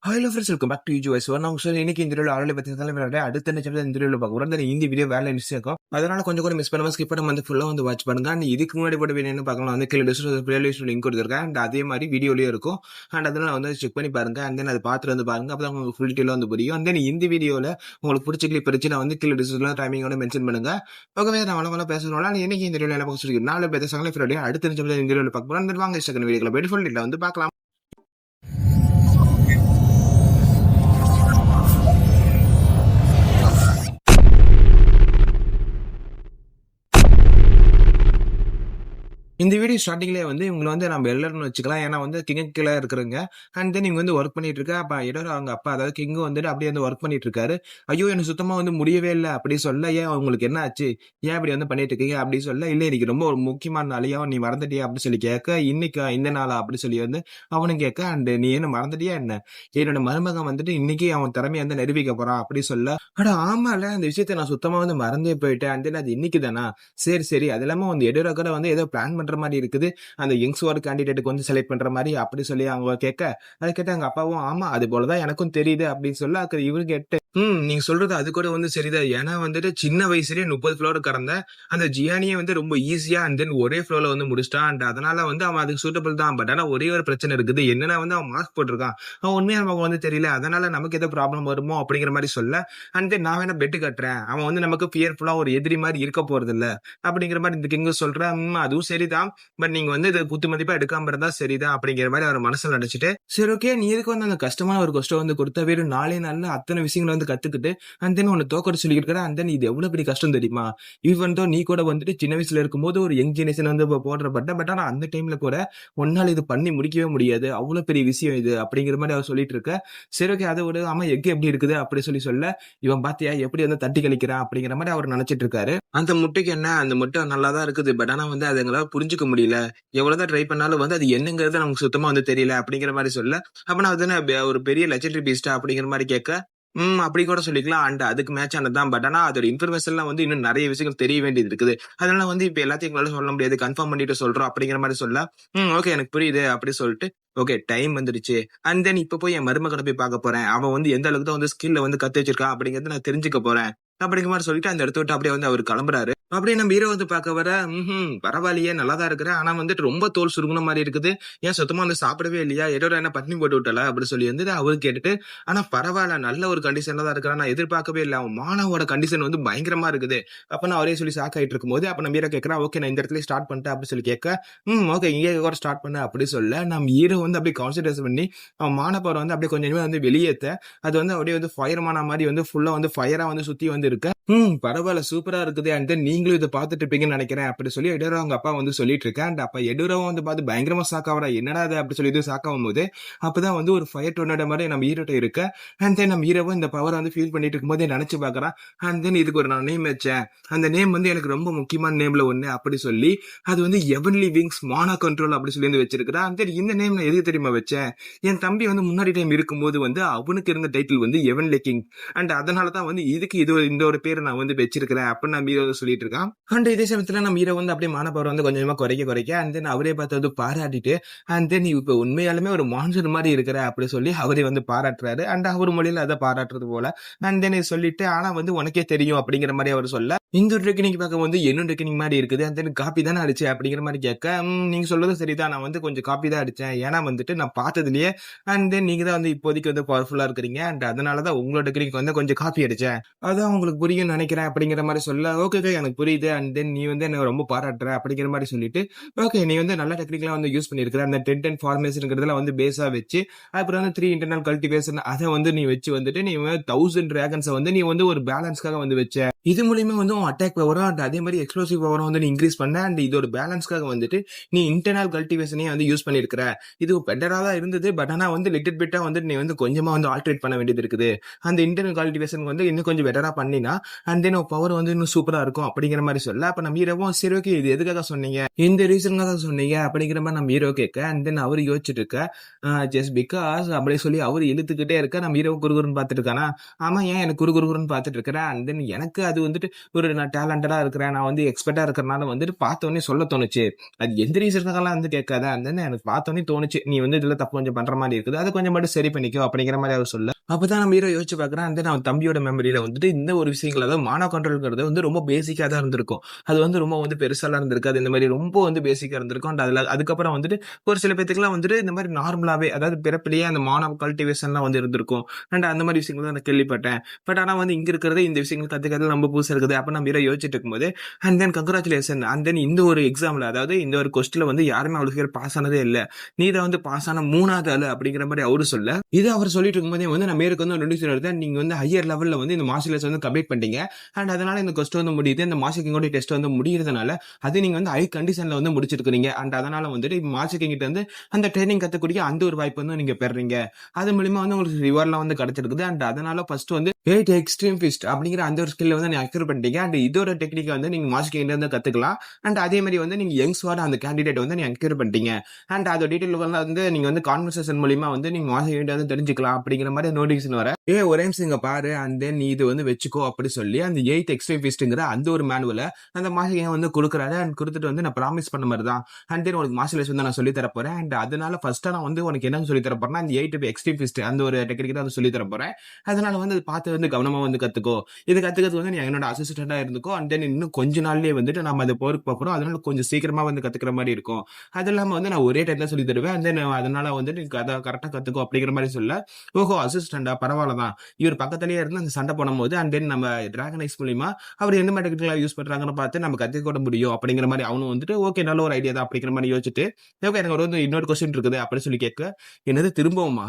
Hello friends, welcome back to யூஜிஒய்ஸ். நான் சொல்லி இன்னைக்கு இந்த வீடியோவில் ஆல்ரெடி பார்த்தீங்கன்னா அடுத்த நிமிஷம் இந்த வீடியோவில் பார்க்க போகிறோம். இந்த வீடியோ வேலை நிச்சயம் இருக்கும், அதனால கொஞ்சம் கூட மிஸ் பண்ணாமல் ஸ்கிப் பண்ணாம வந்து ஃபுல்லாக வந்து வாட்ச் பண்ணுங்க. அண்ட் இதுக்கு முன்னாடி போட்டு வேணும்னு பார்க்கலாம் வந்து கீழே டிஸ்கிரிப்ஷன் லிங்க் கொடுத்துருக்கேன். அண்ட் அதே மாதிரி வீடியோலேயே இருக்கும். அண்ட் அதனால வந்து செக் பண்ணி பாருங்க. அண்ட் தென் அதை பார்த்துட்டு வந்து பாருங்க, அப்போ தான் உங்களுக்கு ஃபுல் டீலாக வந்து புரியும். அண்ட் தென் இந்த வீடியோவில் உங்களுக்கு பிடிச்ச கிளிப் இருந்துச்சு, நான் வந்து கீழே டிஸ்கிரிப்ஷன் டைமிங்கோட மென்ஷன் பண்ணுங்க. ஓகே, நான் வளவள பேசுகிறோம். இன்னைக்கு இந்த வீடியோவில் என்ன பார்க்க சொல்லி நாலு பேர் சங்கலை அடுத்த நிமிஷம் இந்த வீடியோவில் பார்க்க போகிறோம். அந்த வாங்க செகண்ட் வீடியோவில் போய்ட்டு ஃபுல் டீலாக வந்து பார்க்கலாம். இந்த வீடியோ ஸ்டார்டிங்லேயே வந்து இவங்களை வந்து நம்ம எல்லாரும்னு வச்சுக்கலாம். ஏன்னா வந்து கிங் கீழே இருக்கிறவங்க. அண்ட் தென் இவங்க வந்து ஒர்க் பண்ணிட்டு இருக்கா. அப்போ இடர் அவங்க அப்பா, அதாவது கிங்கு வந்துட்டு அப்படியே வந்து ஒர்க் பண்ணிட்டு இருக்காரு. ஐயோ, எனக்கு சுத்தமாக வந்து முடியவே இல்லை அப்படி சொல்ல, ஏன் அவங்களுக்கு என்ன ஆச்சு, ஏன் இப்படி வந்து பண்ணிட்டு இருக்கீங்க அப்படி சொல்ல, இல்லை இன்னைக்கு ரொம்ப ஒரு முக்கியமான நாளையா, நீ மறந்துட்டியா அப்படி சொல்லி கேட்க, இன்னைக்கு இந்த நாளா அப்படி சொல்லி வந்து அவனும் கேட்க, அண்ட் நீ என்ன மறந்துட்டியா என்ன, என்னோட மருமகன் வந்துட்டு இன்னைக்கு அவன் திறமையை வந்து நிரூபிக்க போறான் அப்படி சொல்ல, அட ஆமால, அந்த விஷயத்த நான் சுத்தமாக வந்து மறந்தே போயிட்டேன். அண்ட் தென் அது இன்னைக்கு தானா, சரி சரி, அது இல்லாமல் வந்து எடோரா கூட வந்து ஏதோ பிளான் பண்ற மாதிரி இருக்குது, அந்த யங்ஸ்வார்டு கேண்டிடேட்டுக்கு வந்து செலக்ட் பண்ற மாதிரி அப்படி சொல்லி அவங்க கேட்க, அதை கேட்ட அவங்க அப்பாவும் ஆமா அது போலதான் எனக்கும் தெரியுது அப்படின்னு சொல்ல, இவரு கேட்டு நீங்க சொல்றது அது கூட வந்து சரிதான். ஏன்னா வந்துட்டு சின்ன வயசுலயே 30 ஃப்ளோர் கடந்த அந்த ஜியானியை வந்து ரொம்ப ஈஸியா அண்ட் தென் ஒரே ஃப்ளோர்ல வந்து முடிச்சிட்டான். அண்ட் அதனால வந்து அவன் அதுக்கு சூட்டபிள் தான். பட் ஆனா ஒரே ஒரு பிரச்சனை இருக்குது, என்னன்னா வந்து அவன் மாஸ்க் போட்டிருக்கான், அவன் உண்மையா நமக்கு வந்து தெரியல, அதனால நமக்கு ஏதோ ப்ராப்ளம் வருமோ அப்படிங்கிற மாதிரி சொல்ல, அண்ட் தென் நான் வேணா பெட்டு கட்டுறேன், அவன் வந்து நமக்கு ஃபியர்ஃபுல்லா ஒரு எதிரி மாதிரி இருக்க போறது இல்ல அப்படிங்கிற மாதிரி இந்த கிங்கு சொல்றேன். அதுவும் சரிதான், பட் நீங்க வந்து இது குத்து மதிப்பா எடுக்காம இருந்தா சரிதான் அப்படிங்கிற மாதிரி அவர் மனசுல நினைச்சிட்டு, சரி ஓகே, நீ எதுக்கு வந்து அந்த கஷ்டமான ஒரு கொஸ்டின் வந்து கொடுத்த, வெறும் 4 நாள்ல அத்தனை விஷயங்களை வந்து கத்துக்கிட்டு அண்ட் தென் உன்னை தோக்கடி சொல்லிக்கிட்டு, அண்ட் தென் இது எவ்வளவு பெரிய கஷ்டம் தெரியுமா, ஈவன் தோ நீ கூட வந்துட்டு சின்ன வயசுல இருக்கும்போது ஒரு யங் ஜெனரேஷன் வந்து போடுறப்பட்ட, பட் ஆனா அந்த டைம்ல கூட ஒன்னால இது பண்ணி முடிக்கவே முடியாது, அவ்வளவு பெரிய விஷயம் இது அப்படிங்கிற மாதிரி அவர் சொல்லிட்டு இருக்க. சரி ஓகே, அதை விட ஆமா எக் எப்படி இருக்குது அப்படி சொல்லி சொல்ல, இவன் பாத்தியா எப்படி வந்து தட்டி கழிக்கிறான் அப்படிங்கிற மாதிரி அவர் நினைச்சிட்டு இருக்காரு. அந்த முட்டைக்கு என்ன, அந்த முட்டை நல்லாதான் இருக்குது, பட் ஆனா வந்து அதை எங்களால புரிஞ்சுக்க முடியல, எவ்வளவுதான் ட்ரை பண்ணாலும் வந்து அது என்னங்கிறது நமக்கு சுத்தமா வந்து தெரியல அப்படிங்கிற மாதிரி சொல்ல, அப்ப நான் வந்து ஒரு பெரிய லெஜெண்டரி பீஸ்டா அப்படிங்கிற மாதிரி கேட்க, அப்படி கூட சொல்லிக்கலாம். அண்ட் அதுக்கு மேட்ச் ஆனதுதான். பட் ஆனா அதோட இன்ஃபர்மேஷன்லாம் வந்து இன்னும் நிறைய விஷயங்கள் தெரிய வேண்டியது இருக்குது, அதனால வந்து இப்ப எல்லாத்தையும் எங்களால சொல்ல முடியாது, கன்ஃபார்ம் பண்ணிட்டு சொல்றோம் அப்படிங்கிற மாதிரி சொல்ல, ஓகே எனக்கு புரியுது அப்படி சொல்லிட்டு, ஓகே டைம் வந்துருச்சு, அண்ட் தென் இப்ப போய் என் மருமகனை போய் பார்க்க போறேன், அவன் வந்து எந்த அளவுக்கு தான் வந்து ஸ்கில்ல வந்து கத்து வச்சிருக்கான் அப்படிங்கறத நான் தெரிஞ்சுக்க போறேன் அப்படிங்கிற மாதிரி சொல்லிட்டு அந்த இடத்த விட்டு அப்படியே வந்து அவர் கிளம்புறாரு. அப்படியே நம்ம ஹீரோ வந்து பார்க்க வர, பரவாயில்லையே நல்லாதான் இருக்கிறேன், ஆனா வந்துட்டு ரொம்ப தோல் சுருங்குன மாதிரி இருக்குது, ஏன் சுத்தமா வந்து சாப்பிடவே இல்லையா, ஏதோ என்ன பட்டினி போட்டு விட்டல அப்படி சொல்லி வந்து அவரு கேட்டுட்டு, ஆனா பரவாயில்ல நல்ல ஒரு கண்டிஷன்ல தான் இருக்கிறான், நான் எதிர்பார்க்கவே இல்லை, அவன் மானவோட கண்டிஷன் வந்து பயங்கரமா இருக்குது அப்ப நான் அவரே சொல்லி ஷாக் ஆயிட்டு இருக்கும் போது, அப்ப நம்ம ஹீரோ கேட்கறா, ஓகே நான் இந்த இடத்துல ஸ்டார்ட் பண்ணிட்டேன் அப்படி சொல்லி கேட்க, ஓகே இங்கே கூட ஸ்டார்ட் பண்ண அப்படி சொல்ல, நம்ம ஹீரோ வந்து அப்படியே கான்சன்ட்ரேஷன் பண்ணி அவன் மானப்பவர் வந்து அப்படியே கொஞ்சம் வந்து வெளியேற்ற, அது வந்து அப்படியே வந்து ஃபயர்மான மாதிரி வந்து ஃபுல்லா வந்து ஃபயரா வந்து சுத்தி வந்து இருக்க, பரவாயில்ல சூப்பரா இருக்குது, அண்ட் தென் நீங்களும் இதை பார்த்துட்டு இருப்பீங்கன்னு நினைக்கிறேன் அப்படி சொல்லி எடோரா அவங்க அப்பா வந்து சொல்லிட்டு இருக்கேன். அண்ட் அப்ப எடோராவும் வந்து பார்த்து பயங்கரமா ஷாக் ஆகிறா, என்னடா அது அப்படி சொல்லி ஷாக் ஆகும் போது, அப்பதான் வந்து ஒரு ஃபயர் டொர்னேடோ மாதிரி நம்ம ஹீரோட்ட இருக்க, அண்ட் தென் நம்ம ஹீரோவும் இந்த பவர் வந்து ஃபீல் பண்ணிட்டு இருக்கும்போது நினைச்சு பாக்குறான், அண்ட் தென் இதுக்கு ஒரு நான் நேம் வச்சேன், அந்த நேம் வந்து எனக்கு ரொம்ப முக்கியமான நேம்ல ஒண்ணு அப்படி சொல்லி, அது வந்து ஹெவன்லி விங்ஸ் மானா கண்ட்ரோல் அப்படி சொல்லி வந்து வச்சிருக்கிறான். அண்ட் தென் இந்த நேம் நான் எதுக்கு தெரியுமா வச்சேன், என் தம்பி வந்து முன்னாடி டைம் இருக்கும்போது வந்து அவனுக்கு இருந்த டைட்டில் வந்து ஹெவன்லி கிங், அண்ட் அதனாலதான் வந்து இதுக்கு இது இந்த ஒரு பேரை நான் வந்து வச்சிருக்கிறேன் அப்படின்னு நம்ம ஹீரோ சொல்லிட்டு இருக்கான். அண்ட் இதே சமயத்துல நம்ம ஹீரோ வந்து அப்படியே மானப்பவர் வந்து கொஞ்சமா குறைக்க, அண்ட் தென் அவரே பார்த்து வந்து பாராட்டிட்டு, அண்ட் தென் இப்ப உண்மையாலுமே ஒரு மான்சர் மாதிரி இருக்கிற அப்படி சொல்லி அவரே வந்து பாராட்டுறாரு. அண்ட் அவர் மொழியில அதை பாராட்டுறது போல, அண்ட் தென் சொல்லிட்டு, ஆனா வந்து உனக்கே தெரியும் அப்படிங்கிற மாதிரி அவர் சொல்ல, இந்த டெக்னிக் பார்க்க வந்து என்னோட டெக்னிக் மாதிரி இருக்குது, அண்ட் தென் காப்பி தானே அடிச்சு அப்படிங்கிற மாதிரி கேட்க, நீங்க சொல்றது சரிதான், நான் வந்து கொஞ்சம் காப்பி தான் அடிச்சேன், ஏன்னா வந்துட்டு நான் பார்த்ததுலயே அண்ட் தென் நீங்க தான் வந்து இப்போதைக்கு வந்து பவர்ஃபுல்லா இருக்கிறீங்க, அண்ட் அதனாலதான் உங்களோட டெக்னிக் வந்து கொஞ்சம் காப்பி அடிச்சேன், அதான் உங்களுக்கு புரியும் நினைக்கிறேன் அப்படிங்கிற மாதிரி சொல்ல, ஓகே எனக்கு புரியுது, அண்ட் தென் நீ வந்து என்ன ரொம்ப பாராட்டுற அப்படிங்கிற மாதிரி சொல்லிட்டு, ஓகே நீ வந்து நல்ல டெக்னிக்லாம் வந்து யூஸ் பண்ணிருக்கிற, அந்த 10 ஃபார்மேஷன்ங்கிறதுல வந்து பேஸா வச்சு, அப்புறம் வந்து 3 இன்டர்னல் கல்டிவேஷன் அதை வந்து நீ வச்சு வந்துட்டு நீ 1000 டிராகன்ஸை வந்து நீ வந்து ஒரு பேலன்ஸ்க்காக வந்து வச்ச, இது மூலியமா வந்து அட்டாக் பவரும் அண்ட் அதே மாதிரி எக்ஸ்ப்ளோசிவ் பவரும் வந்து நீ இன்க்ரீஸ் பண்ண, அண்ட் இதோட பேலன்ஸ்க்காக வந்துட்டு நீ இன்டர்னல் கல்டிவேஷனே வந்து யூஸ் பண்ணிருக்கிற, இது பெட்டரா தான் இருந்தது, பட் ஆனா வந்து லிட்டில் பிட்டா வந்து நீ வந்து கொஞ்சமா வந்து ஆல்ட்ரேட் பண்ண வேண்டியது இருக்குது, அந்த இன்டர்னல் கல்டிவேஷன் வந்து இன்னும் கொஞ்சம் பெட்டரா பண்ணினா அண்ட் தென் பவர் வந்து இன்னும் சூப்பரா இருக்கும் அப்படிங்கிற அப்படிங்கிற மாதிரி சொல்ல, அப்ப நம்ம ஹீரோவும் சரி ஓகே இது எதுக்காக சொன்னீங்க, இந்த ரீசனுக்காக தான் சொன்னீங்க அப்படிங்கிற மாதிரி நம்ம ஹீரோ கேட்க, அண்ட் தென் அவர் யோசிச்சுட்டு இருக்க, ஜஸ்ட் பிகாஸ் அப்படியே சொல்லி அவர் இழுத்துக்கிட்டே இருக்க, நம்ம ஹீரோ குறுகுறுன்னு பார்த்துட்டு இருக்கானா, ஆமா ஏன் எனக்கு குறுகுறுன்னு பார்த்துட்டு இருக்கிறேன், அண்ட் தென் எனக்கு அது வந்துட்டு ஒரு நான் டேலண்டடா இருக்கிறேன், நான் வந்து எக்ஸ்பர்ட்டா இருக்கிறனால வந்துட்டு பார்த்தோன்னே சொல்ல தோணுச்சு, அது எந்த ரீசனுக்காகலாம் வந்து கேட்காத, அண்ட் தென் எனக்கு பார்த்தோன்னே தோணுச்சு நீ வந்து இதுல தப்பு கொஞ்சம் பண்ற மாதிரி இருக்குது, அதை கொஞ்சம் மட்டும் சரி பண்ணிக்கோ அப்படிங்கிற மாதிரி அவர் சொல்ல, அப்பதான் நம்ம ஹீரோ யோசிச்சு பார்க்குறேன், அண்ட் தென் அவன் தம்பியோட மெமரியில வந்துட்டு இந்த ஒரு விஷயங்கள், அதாவது மானோ கண்ட்ரோல்ங்கிறது வந்து ரொம்ப பேசிக்கா தான் இருந்திருக்கும், அது வந்து ரொம்ப வந்து பெருசாலாம் இருந்திருக்காது, இந்த மாதிரி ரொம்ப வந்து பேசிக்கா இருந்திருக்கும், அண்ட் அதுல அதுக்கப்புறம் வந்துட்டு ஒரு சில பேத்துக்குலாம் வந்துட்டு இந்த மாதிரி நார்மலாவே, அதாவது பிறப்பிலேயே அந்த மானோ கல்டிவேஷன்லாம் வந்து இருந்திருக்கும், அண்ட் அந்த மாதிரி விஷயங்கள் தான் நான் கேள்விப்பட்டேன், பட் ஆனா வந்து இங்க இருக்கிறது இந்த விஷயங்கள் கத்துக்கிறது ரொம்ப புதுசா இருக்குது, அப்ப நம்ம ஹீரோ யோசிச்சுட்டு இருக்கும்போது, and then congratulation, and then இந்த ஒரு எக்ஸாம்ல, அதாவது இந்த ஒரு கொஸ்டின்ல வந்து யாருமே அவ்வளவு பேர் பாஸ் ஆனதே இல்ல, நீ தான் வந்து பாஸ் ஆன 3வது ஆளு அப்படிங்கிற மாதிரி அவரு சொல்ல, இது அவர் சொல்லிட்டு இருக்கும்போதே வந்து நம்ம மேற்கு வந்து நோட்டீஸ் எடுத்து, நீங்க வந்து ஹையர் லெவல்ல வந்து இந்த மார்ஷல் ஆர்ட்ஸ் வந்து கம்ப்ளீட் பண்ணிட்டீங்க, அண்ட் அதனால இந்த கொஸ்டின் வந்து முடியுது, இந்த மாஸ்டர் கிங்கோட டெஸ்ட் வந்து முடியறதுனால அது நீங்க வந்து ஹை கண்டிஷன்ல வந்து முடிச்சிருக்கீங்க, அண்ட் அதனால வந்துட்டு மாஸ்டர் கிங் கிட்ட வந்து அந்த ட்ரைனிங் கத்துக்கூடிய அந்த ஒரு வாய்ப்பு வந்து நீங்க பெறீங்க, அது மூலமா வந்து உங்களுக்கு ரிவார்ட்லாம் வந்து கிடைச்சிருக்குது, அண்ட் அதனால ஃபர்ஸ்ட் வந்து 8 எக்ஸ்ட்ரீம் ஃபிஸ்ட் அப்படிங்கிற அந்த ஒரு ஸ்கில்ல வந்து நீங்க அக்யூர் பண்ணிட்டீங்க, அண்ட் இதோட டெக்னிக் வந்து நீங்க மாஸ்டர் கிட்ட இருந்து கத்துக்கலாம், அண்ட் அதே மாதிரி வந்து நீங்க யங் ஸ்வாட் அந்த கேண்டிடேட் வந்து நீங்க அக்யூர் பண்ணிட்டீங்க, அண்ட் அதோட டீடைல் வந்து நீங்க வந்து கான்வர்சேஷன் மூலமா வந்து நீங்க மாஸ்டர் கிட்ட வந்து தெரிஞ்சுக்கலாம் அப்படிங்கிற மாதிரி நோட்டிஃபிகேஷன் வர, ஒரே நிமிஷம் இங்க பாரு, அண்ட் தென் நீ இது வந்து வச்சுக்கோ அப்படி சொல்லி அந்த 8 எக்ஸ்ட்ரீம் ஃபிஸ்ட்ங்கிற அந்த ஒரு மேனுவல அந்த மாஸ்டர் கிங் வந்து கொடுக்குறாரு, அண்ட் கொடுத்துட்டு வந்து நான் ப்ராமிஸ் பண்ண மாதிரி தான், அண்ட் தென் உனக்கு மாஸ்டர் கிளாஸ் வந்து நான் சொல்லி தர போறேன், அண்ட் அதனால ஃபர்ஸ்டா நான் வந்து உனக்கு என்ன சொல்லி தர போறேன்னா இந்த 8 எக்ஸ்ட்ரீம் ஃபிஸ்ட் அந்த ஒரு டெக்னிக் தான் சொல்லி தர போறேன், அதனால வந்து பார்த்து வந்து கவனமா வந்து கத்துக்கோ, இது கத்துக்கிறது வந்து நீ என்னோட அசிஸ்டண்டா இருந்துக்கோ, அண்ட் தென் இன்னும் கொஞ்ச நாள்லயே வந்துட்டு நம்ம அதை போருக்கு போறோம், அதனால கொஞ்சம் சீக்கிரமா வந்து கத்துக்கிற மாதிரி இருக்கும், அது இல்லாம வந்து நான் ஒரே டைம் தான் சொல்லி தருவேன், அண்ட் தென் அதனால வந்து நீ அதை கரெக்டா கத்துக்கோ அப்படிங்கிற மாதிரி சொல்ல, ஓஹோ அசிஸ்டண்டா பரவாயில்லதான், இவர் பக்கத்திலேயே இருந்து அந்த சண்டை போடும்போது அண்ட் தென் நம்ம டிராகன் ஐஸ் மூலியமா அவர் எந்த மாதிரி டெக்னிக்கலா யூஸ் பண்றாங்கன்னு பார்த்து நம்ம கத்துக்க முடியும் அப்படிங்கிற மாதிரி அவனும் வந்துட்டு ஓகே நல்ல ஒரு ஐடியா தான் அப்படிங்கிற மாதிரி யோசிச்சுட்டு, ஓகே எனக்கு ஒரு இன்னொரு கொஸ்டின் இருக்குது அப்படின்னு சொல்லி கேட்க, என்னது திரும்பவும்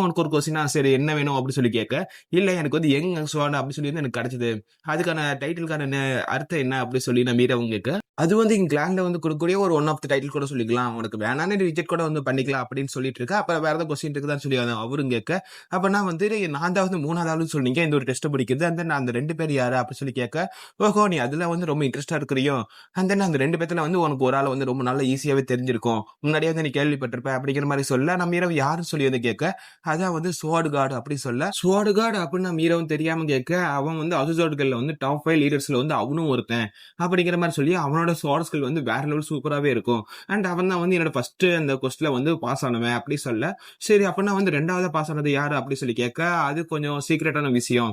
உனக்கு ஒரு கொஸ்டினா, சரி என்ன வேணும் அப்படின்னு சொல்லி கேட்க, இல்ல எனக்கு வந்து யங் ஸ்வாட் அப்படி சொல்லி வந்து எனக்கு கிடைச்சது, அதுக்கான டைட்டிலுக்கான அர்த்தம் என்ன அப்படி சொல்லி நான் மீறவும் கேட்க, அது வந்து இங்க கிளான்ல வந்து கொடுக்கக்கூடிய ஒரு ஒன் ஆஃப் த டைட்டில் கூட சொல்லிக்கலாம், உனக்கு வேணான்னு ரிஜெக்ட் கூட வந்து பண்ணிக்கலாம் அப்படின்னு சொல்லிட்டு இருக்க, அப்புறம் வேற ஏதாவது கொஸ்டின் இருக்குதான்னு சொல்லி அவரும் கேட்க, அப்பனா வந்து நான் தான் வந்து 3வது சொன்னீங்க இந்த ஒரு டெஸ்ட் படிக்கிறது, அந்த நான் அந்த 2 பேர் யாரு அப்படி சொல்லி கேட்க, ஓஹோ நீ அதுல வந்து ரொம்ப இன்ட்ரெஸ்டா இருக்கிறியோ, அந்த அந்த 2 பேத்துல வந்து உனக்கு ஒரு ஆள் வந்து ரொம்ப நல்லா ஈஸியாவே தெரிஞ்சிருக்கும், முன்னாடியே வந்து நீ கேள்விப்பட்டிருப்ப அப்படிங்கிற மாதிரி சொல்ல, நம்ம இரவு யாருன்னு சொல்லி வந்து கேட்க, அதான் வந்து ஸ்வாட் கார்டு அப்படி சொல்ல, ஸ்வாட் கார்டு அப்படின்னு நம்ம ஹீரோவும் தெரியாம கேட்க, அவன் வந்து அசுசாட்கள்ல வந்து டாப் 5 லீடர்ஸ்ல வந்து அவனும் ஒருத்தன் அப்படிங்கிற மாதிரி சொல்லி, அவனோட ஸ்வாட் ஸ்கில் வந்து வேற லெவல் சூப்பராகவே இருக்கும், அண்ட் அவன் தான் வந்து என்னோட ஃபர்ஸ்ட் அந்த கொஸ்டின்ல வந்து பாஸ் ஆனவன் அப்படி சொல்ல, சரி அப்படின்னா வந்து 2வது பாஸ் ஆனது யாரு அப்படி சொல்லி கேட்க, அது கொஞ்சம் சீக்ரெட்டான விஷயம்,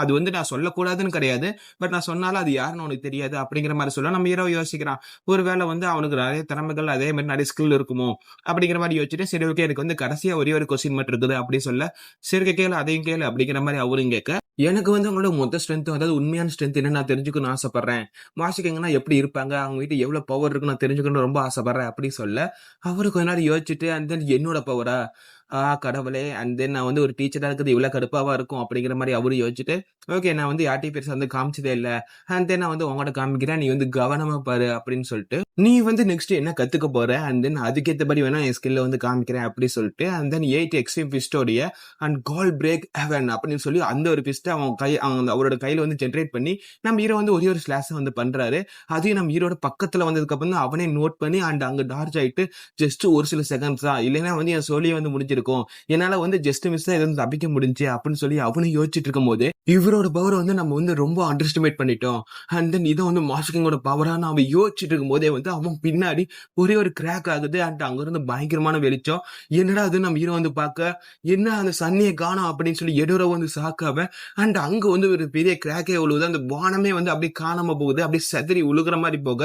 அது வந்து நான் சொல்லக்கூடாதுன்னு கிடையாது, பட் நான் சொன்னாலும் அது யாருன்னு உனக்கு தெரியாது அப்படிங்கிற மாதிரி சொல்ல, நம்ம ஹீரோ யோசிக்கிறான், ஒருவேளை வந்து அவனுக்கு நிறைய திறமைகள் அதே மாதிரி நிறைய ஸ்கில் இருக்குமோ அப்படிங்கிற மாதிரி யோசிச்சுட்டு, சரி ஓகே எனக்கு வந்து கடைசியா ஒரே ஒரு கொஸ்டின் மட்டும் இருக்குது அப்படி சொல்ல, சரி கேளு அதையும் கேளு அப்படிங்கிற மாதிரி அவரும் கேட்க, எனக்கு வந்து அவங்களோட மொத்த ஸ்ட்ரென்த், அதாவது உண்மையான ஸ்ட்ரென்த் என்ன நான் தெரிஞ்சுக்கணும்னு ஆசைப்படுறேன், மாஸ்டர் எப்படி இருப்பாங்க, அவங்க கிட்ட எவ்வளவு பவர் இருக்குன்னு நான் தெரிஞ்சுக்கணும்னு ரொம்ப ஆசைப்படுறேன் அப்படி சொல்ல, அவரு கொஞ்ச நேரம் யோசிச்சுட்டு, அண்ட் தென் என்னோட பவரா கடவுளே, அண்ட் தென் நான் வந்து ஒரு டீச்சரா இருக்குது இவ்வளவு கடுப்பாவா இருக்கும் அப்படிங்கிற மாதிரி அவரு யோசிச்சுட்டு, ஓகே நான் வந்து யார்ட்டையும் பெருசா வந்து காமிச்சதே இல்ல, அண்ட் தென் நான் வந்து உங்கள்கிட்ட காமிக்கிறேன், நீ வந்து கவனமா பாரு அப்படின்னு சொல்லிட்டு, நீ வந்து நெக்ஸ்ட் என்ன கத்துக்க போற, அண்ட் தென் அதுக்கேற்றபடி வேணா என் ஸ்கில்ல வந்து காமிக்கிறேன் அப்படி சொல்லிட்டு, அண்ட் தென் 8 எக்ஸ்ட்ரீம் பிஸ்டோடைய அண்ட் கால் பிரேக் ஹெவன் அப்படின்னு சொல்லி அந்த ஒரு பிஸ்ட அவரோட கையில வந்து ஜென்ரேட் பண்ணி நம்ம ஹீரோ வந்து ஒரே ஒரு ஸ்லாஷ் வந்து பண்றாரு, அதையும் நம்ம ஹீரோட பக்கத்துல வந்ததுக்கு அப்புறம் தான் அவனே நோட் பண்ணி அண்ட் அங்க டார்ச் ஆயிட்டு ஜஸ்ட் ஒரு சில செகண்ட்ஸ் தான், இல்லைன்னா வந்து என் சோழியை வந்து முடிஞ்சிருக்கும், என்னால வந்து ஜஸ்ட் மிஸ் தான் எதுவும் தப்பிக்க முடிஞ்சு அப்படின்னு சொல்லி அவனும் யோசிச்சுட்டு இருக்கும் போது, இவரோட பவர் வந்து நம்ம வந்து ரொம்ப அண்டர் எஸ்டிமேட் பண்ணிட்டோம், அண்ட் தென் இதை வந்து மாஸ்டர் பவரா நம்ம யோசிச்சுட்டு இருக்கும் போதே வந்து அவன் பின்னாடி ஒரே ஒரு கிராக் ஆகுது, அண்ட் அங்க இருந்து பயங்கரமான வெளிச்சம், என்னடா அது நம்ம ஹீரோ வந்து பார்க்க, என்ன அந்த சன்னியை காணோம் அப்படின்னு சொல்லி எடுற வந்து சாக்காம, அண்ட் அங்க வந்து ஒரு பெரிய கிராக்கே உழுவுது, அந்த வானமே வந்து அப்படி காணாம போகுது, அப்படி செதறி உழுகுற மாதிரி போக,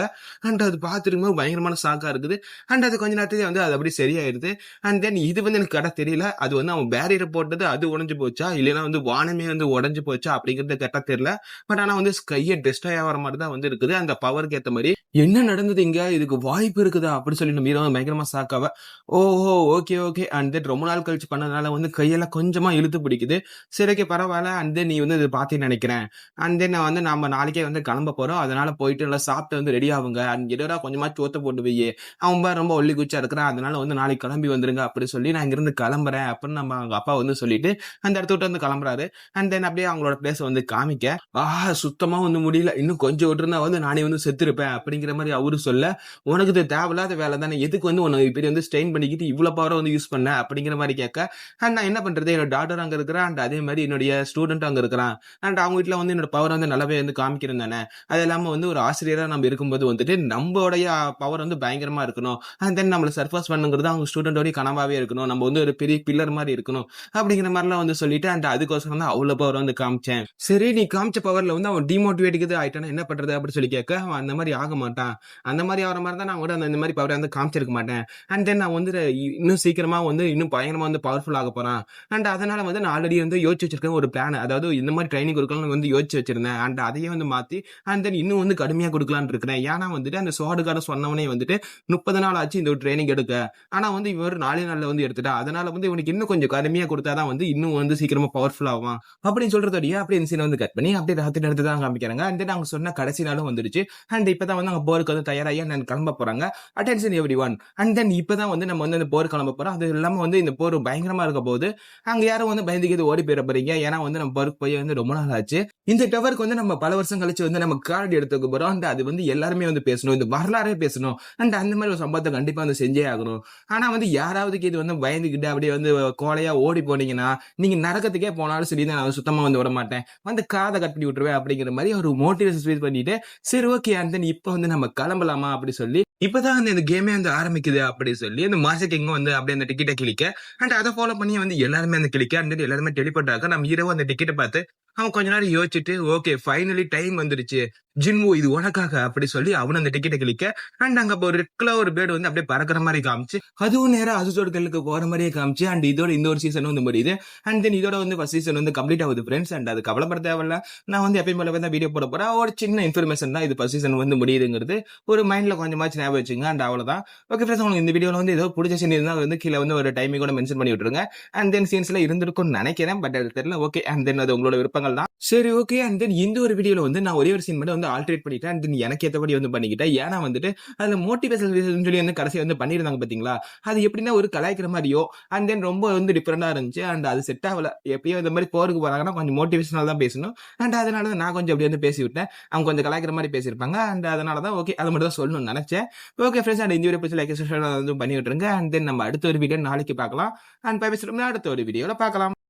அண்ட் அது பார்த்துருக்கும் பயங்கரமான சாக்கா இருக்குது, அண்ட் அது கொஞ்ச நேரத்துலேயே வந்து அது அப்படி சரியாயிருது, அண்ட் தென் இது வந்து எனக்கு கடை தெரியல, அது வந்து அவன் பேரியரை போட்டது அது உடஞ்சு போச்சா, இல்லைன்னா வந்து வானமே வந்து உடஞ்சு போச்சா அப்படிங்கிறது கரெக்டா தெரியல, பட் ஆனா வந்து ஸ்கையை டெஸ்டாய் ஆகிற மாதிரி தான் வந்து இருக்குது, அந்த பவருக்கு ஏற்ற மாதிரி என்ன நடந்தது இங்க, இதுக்கு வாய்ப்பு இருக்குதா அப்படி சொல்லி நம்ம ஹீரோ பயங்கரமா சாக்காவ, ஓஹோ ஓகே ஓகே, அண்ட் தென் ரொம்ப நாள் கழிச்சு பண்ணதுனால வந்து கையெல்லாம் கொஞ்சமா இழுத்து பிடிக்குது, சரி ஓகே பரவாயில்ல, அண்ட் தென் நீ வந்து இது பார்த்தேன்னு நினைக்கிறேன், அண்ட் தென் நான் வந்து நம்ம நாளைக்கே வந்து கிளம்ப போறோம், அதனால போயிட்டு நல்லா சாப்பிட்டு வந்து ரெடி ஆகுங்க, அண்ட் எடோரா கொஞ்சமா சோத்த போட்டு போய் அவன் ரொம்ப ஒல்லி குச்சா இருக்கிறான், அதனால வந்து நாளைக்கு கிளம்பி வந்துருங்க அப்படி சொல்லி நான் இங்கிருந்து வந்து கிளம்புறேன் அப்படின்னு நம்ம அவங்க அப்பா வந்து சொல்லிட்டு அந்த இடத்த விட்டு வந்து கிளம்புறாரு. அண்ட் தென் அப்படியே அவங்களோட பிளேஸ வந்து காமிக்க, சுத்தமா வந்து முடியல. இன்னும் கொஞ்சம் விட்டுருந்தா வந்து நானே வந்து செத்துருப்பேன் அப்படிங்கிற மாரி அவரு சொல்ல, "உனக்கு இது தேவையில்லாத வேலை தானே. எதுக்கு வந்து உன்ன இப்படி வந்து ஸ்ட்ரெயின் பண்ணிக்கிட்டு இவ்ளோ பவர வந்து யூஸ் பண்ண?" அப்படிங்கிற மாரி கேட்க, நான் என்ன பண்றது? என்னோட டாட்டரும் அங்க இருக்கிறா. அண்ட் அதே மாரி என்னுடைய ஸ்டூடண்ட்டும் அங்க இருக்கிறான். அண்ட் அவங்க வீட்ல வந்து என்னோட பவர வந்து நல்லாவே வந்து காமிக்கிறேன் தானே. அது இல்லாம வந்து ஒரு ஆசிரியரா நம்ம இருக்கும்போது வந்துட்டு, நம்போடைய பவர் வந்து பயங்கரமா இருக்கணும். அண்ட் தென் நம்மள சர்பாஸ் பண்ணுங்கிறது அவங்க ஸ்டூடண்டோட கனவாவே இருக்கணும். நம்ம வந்து ஒரு பெரிய பில்லர் மாரி இருக்கணும். அப்படிங்கிற மாரிலாம் வந்து சொல்லிட்டு, அண்ட் அதுக்கோசரம் தான் அவ்ளோ பவர் வந்து காமிச்சேன். சரி, நீ காமிச்ச பவர்ல வந்து அவன் டிமோட்டிவேட்க்கு ஆயிட்டானா என்ன பண்றது? அப்படி சொல்லி கேட்க, அவன் அந்த மாரி ஆக மாட்டான். அந்த மாரி ஆகுற மாரி இருந்தா நான் கூட இந்த மாரி பவர வந்து காமிச்சிருக்க மாட்டேன். அண்ட் தென் நான் வந்து இன்னும் சீக்கிரமா வந்து இன்னும் பயங்கரமா வந்து பவர்ஃபுல் ஆக போறான். அண்ட் அதனால வந்து நான் ஆல்ரெடி வந்து யோசிச்சு வச்சிருக்கேன் ஒரு பிளான். அதாவது இந்த மாரி ட்ரெய்னிங் குடுக்கலாம்னு வந்து யோசிச்சு வச்சிருந்தேன். அண்ட் அதையே வந்து மாத்தி அண்ட் தென் இன்னும் வந்து கடுமையா குடுக்கலாம்னு இருக்கிறேன். ஏன்னா வந்துட்டு அந்த ஸ்வாடுகாரன் சொன்னவனே வந்துட்டு 30 நாள் ஆச்சு இந்த ஒரு ட்ரெய்னிங் எடுக்க. ஆனா வந்து இவன் 4 நாள்ல வந்து எடுத்துட்டான். அதனால வந்து இவனுக்கு இன்னும் கொஞ்சம் கடுமையா குடுத்தா தான் வந்து இன்னும் வந்து சீக்கிரமா பவர்ஃபுல் ஆவான். அப்படின்னு சொல்றதோடயே அப்படியே இந்த சீன வந்து கட் பண்ணி அப்படியே ராத்திரி நேரத்துல தான் காமிக்கிறாங்க. அண்ட் தென் அவங்க சொன்ன கடைசி நாளும் வந்துருச்சு. அண்ட் இப்பதான் வந்து அவங்க போருக்கு வந்து தயாராகி நான் கிளம்ப போறாங்க. Attention everyone. அண்ட் தென் இப்பதான் வந்து நம்ம வந்து அந்த போர் கிளம்ப போறோம். அது இல்லாம வந்து இந்த போர் பயங்கரமா இருக்க போது அங்க யாரும் வந்து பயந்துக்கிட்டு ஓடி போயிட போறீங்க. ஏன்னா வந்து நம்ம போருக்கு போய் வந்து ரொம்ப நாள் ஆச்சு. இந்த டவருக்கு வந்து நம்ம பல வருஷம் கழிச்சு வந்து நம்ம கார்டு எடுத்துக்க போறோம். அண்ட் அது வந்து எல்லாருமே வந்து பேசணும். இந்த வரலாறே பேசணும். அண்ட் அந்த மாதிரி ஒரு சம்பவத்தை கண்டிப்பா வந்து செஞ்சே ஆகணும். ஆனா வந்து யாராவதுக்கு இது வந்து பயந்துகிட்டு அப்படியே வந்து கோலையா ஓடி போனீங்கன்னா, நீங்க நரகத்துக்கே போனாலும் சரி நான் வந்து சுத்தமா வந்து விடமாட்டேன். வந்து காத கட் பண்ணி விட்டுருவேன் அப்படிங்கிற மாரி ஒரு மோட்டிவேஷன் ஸ்பீச் பண்ணிட்டு, சரி ஓகே அண்ட் தென் இப்ப வந்து நம்ம கிளம்பலாமா அப்படி சொல்லி, இப்பதான் வந்து இந்த கேமே வந்து ஆரம்பிக்குது அப்படி சொல்லி, அந்த மாஸ்டர் கிங்கும் வந்து அப்படியே அந்த டிக்கெட்ட கிழிக்க, அண்ட் அத ஃபாலோ பண்ணி வந்து எல்லாருமே அந்த கிழிக்க, அண்ட் தென் எல்லாருமே டெலிபோர்ட் ஆக, நம்ம ஹீரோ அந்த டிக்கெட்ட பார்த்து, அவன் கொஞ்ச நேரம் யோசிச்சுட்டு, ஓகே ஃபைனலி டைம் வந்துருச்சு. ஜின்வோ இது உனக்காக அப்படி சொல்லி அவனும் அந்த டிக்கெட்ட கிழிக்க, அண்ட் அங்க ஒரு ரெட் கலர் ஒரு பேர்டு வந்து அப்படியே பறக்கிற மாரி காமிச்சு, அதுவும் நேரா அசுசோட கல்லுக்கு போற மாரியே காமிச்சு, அண்ட் இதோட இந்த ஒரு சீசன் வந்து முடியுது. அண்ட் தென் இதோட வந்து ஃபர்ஸ்ட் சீசன் வந்து கம்ப்ளீட் ஆகுது ஃப்ரெண்ட்ஸ். அண்ட் அது கவலைப்பட தேவையில்ல. நான் வந்து எப்பயும் போலவே தான் வீடியோ போட போறேன். ஒரு சின்ன இன்ஃபர்மேஷன் தான் இது ஃபர்ஸ்ட் சீசன் வந்து முடியுதுங்கிறது ஒரு மைண்ட்ல கொஞ்சமாச்சும் ஞாபகம் வச்சுங்க. அண்ட் அவ்வளவுதான். ஓகே ஃப்ரெண்ட்ஸ், உங்களுக்கு இந்த வீடியோல வந்து ஏதோ பிடிச்ச சீன் இருந்தா வந்து கீழ வந்து ஒரு டைமிங் கூட மென்ஷன் பண்ணி விட்டுருங்க. அண்ட் தென் சீன்ஸ்ல இருந்திருக்கும்னு நினைக்கிறேன். பட் அது தெரியல. ஓகே அண்ட் தென் அது உங்களோட விருப்பங்கள் தான். சரி ஓகே அண்ட் தென் இந்த ஒரு வீடியோல வந்து நான் ஒரே ஒரு சீன் மட்டும் வந்து ஆல்டரேட் பண்ணிட்டேன். அண்ட் தென் எனக்கு ஏத்தபடி வந்து பண்ணிக்கிட்டேன். ஏன்னா வந்துட்டு அதுல மோட்டிவேஷனல் சொல்லி வந்து கடைசியா வந்து பண்ணியிருந்தாங்க பாத்தீங்களா? அது எப்படின்னா ஒரு கலாய்க்கிற மாதிரியோ அண்ட் தென் ரொம்ப வந்து டிஃபரெண்டா இருந்துச்சு. அண்ட் அது செட் ஆகல. எப்பயும் இந்த மாதிரி போருக்கு போறாங்கன்னா கொஞ்சம் மோட்டிவேஷனல் தான் பேசணும். அண்ட் அதனால தான் நான் கொஞ்சம் அப்படி வந்து பேசி விட்டேன். அவங்க கொஞ்சம் கலாய்க்கிற மாதிரி பேசியிருப்பாங்க. அண்ட் அதனால தான் ஓகே அதை மட்டும் தான் சொல்லணும்னு நினைச்சேன். ஓகே ஃப்ரெண்ட்ஸ், அண்ட் இந்த வீடியோ பிடிச்ச லைக் வந்து பண்ணி விட்டுருங்க. அண்ட் தென் நம்ம அடுத்த ஒரு வீடியோ நாளைக்கு பார்க்கலாம். அண்ட் பை பை, அடுத்த ஒரு வீடியோல பார்க்கலாம்.